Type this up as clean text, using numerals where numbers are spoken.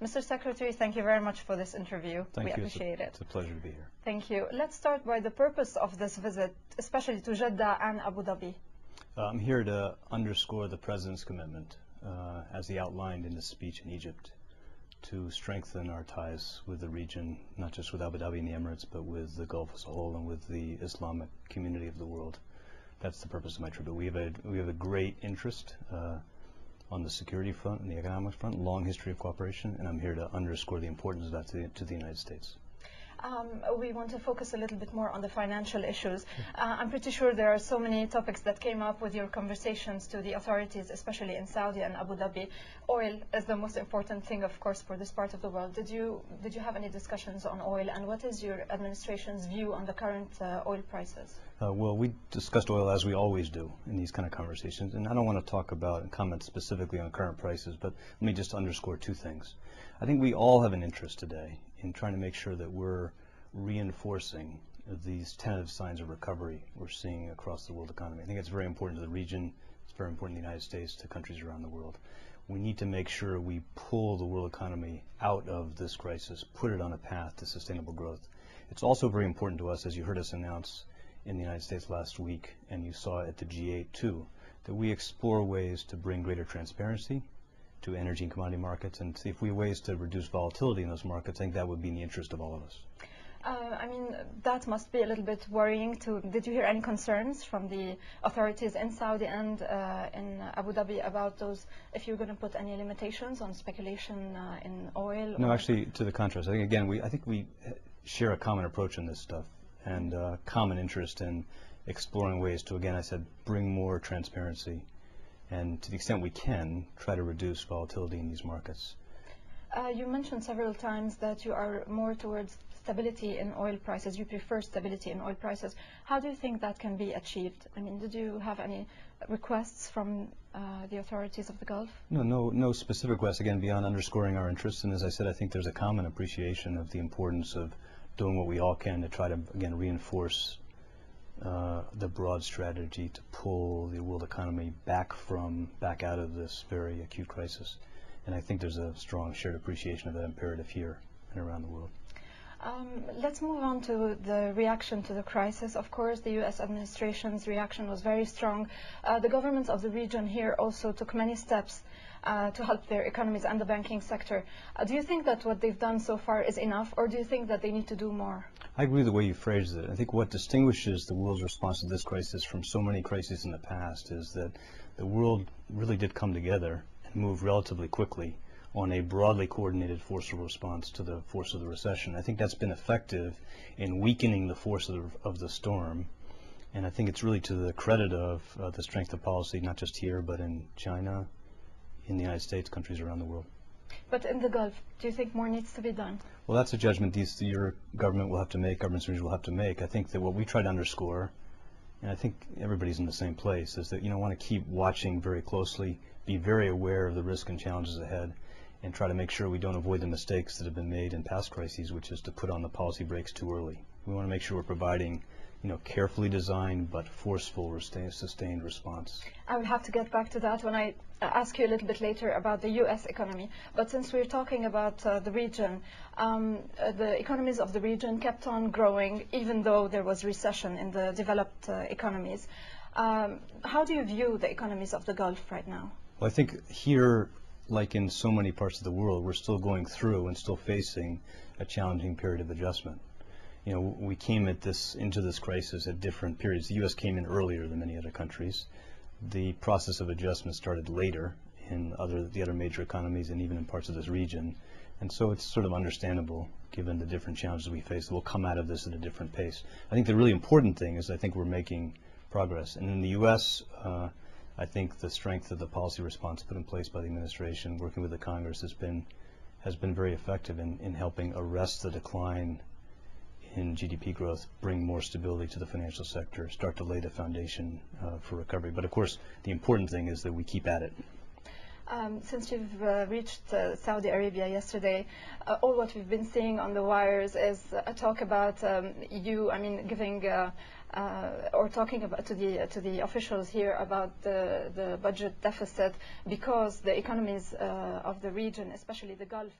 Mr. Secretary, thank you very much for this interview. Thank you. Appreciate it. It's a pleasure to be here. Thank you. Let's start by the purpose of this visit, especially to Jeddah and Abu Dhabi. I'm here to underscore the President's commitment, as he outlined in his speech in Egypt, to strengthen our ties with the region, not just with Abu Dhabi and the Emirates, but with the Gulf as a whole and with the Islamic community of the world. That's the purpose of my trip. But we have a great interest on the security front and the economic front, long history of cooperation, and I'm here to underscore the importance of that to the United States. We want to focus a little bit more on the financial issues. I'm pretty sure there are so many topics that came up with your conversations to the authorities, especially in Saudi and Abu Dhabi. Oil is the most important thing, of course, for this part of the world. Did you have any discussions on oil, and what is your administration's view on the current oil prices? Well, we discussed oil as we always do in these kind of conversations, and I don't want to talk about and comment specifically on current prices, but let me just underscore two things. I think we all have an interest today in trying to make sure that we're reinforcing these tentative signs of recovery we're seeing across the world economy. I think it's very important to the region, it's very important to the United States, to countries around the world. We need to make sure we pull the world economy out of this crisis, put it on a path to sustainable growth. It's also very important to us, as you heard us announce in the United States last week, and you saw at the G8 too, that we explore ways to bring greater transparency to energy and commodity markets, and see if we have ways to reduce volatility in those markets. I think that would be in the interest of all of us. I mean, that must be a little bit worrying too. Did you hear any concerns from the authorities in Saudi and in Abu Dhabi about those, if you're going to put any limitations on speculation in oil? No, actually, to the contrary. I think, again, I think we share a common approach in this stuff, and common interest in exploring ways to, again, I said, bring more transparency, and to the extent we can, try to reduce volatility in these markets. You mentioned several times that you are more towards stability in oil prices. You prefer stability in oil prices. How do you think that can be achieved? I mean, did you have any requests from the authorities of the Gulf? No specific requests, again, beyond underscoring our interests. And as I said, I think there's a common appreciation of the importance of doing what we all can to try to, again, reinforce the broad strategy to pull the world economy back out of this very acute crisis. And I think there's a strong shared appreciation of that imperative here and around the world. Let's move on to the reaction to the crisis. Of course, the U.S. administration's reaction was very strong. The governments of the region here also took many steps to help their economies and the banking sector. Do you think that what they've done so far is enough, or do you think that they need to do more? I agree with the way you phrased it. I think what distinguishes the world's response to this crisis from so many crises in the past is that the world really did come together and move relatively quickly on a broadly coordinated forceful response to the force of the recession. I think that's been effective in weakening the force of the storm, and I think it's really to the credit of the strength of policy, not just here, but in China, in the United States, countries around the world. But in the Gulf, do you think more needs to be done? Well, that's a judgment your government will have to make, governments will have to make. I think that what we try to underscore, and I think everybody's in the same place, is that, want to keep watching very closely, be very aware of the risk and challenges ahead, and try to make sure we don't avoid the mistakes that have been made in past crises, which is to put on the policy brakes too early. We want to make sure we're providing, carefully designed but forceful, sustained response. I will have to get back to that when I ask you a little bit later about the U.S. economy. But since we're talking about the region, the economies of the region kept on growing even though there was recession in the developed economies. How do you view the economies of the Gulf right now? Well, I think here, like in so many parts of the world, we're still going through and still facing a challenging period of adjustment. We came into this crisis at different periods. The U.S. came in earlier than many other countries. The process of adjustment started later in the other major economies and even in parts of this region. And so it's sort of understandable, given the different challenges we face, that we'll come out of this at a different pace. I think the really important thing is I think we're making progress. And in the U.S., I think the strength of the policy response put in place by the administration, working with the Congress, has been very effective in helping arrest the decline in GDP growth, bring more stability to the financial sector, start to lay the foundation for recovery. But of course, the important thing is that we keep at it. Since you've reached Saudi Arabia yesterday, all what we've been seeing on the wires is a talk about giving or talking about to the officials here about the budget deficit because the economies of the region, especially the Gulf,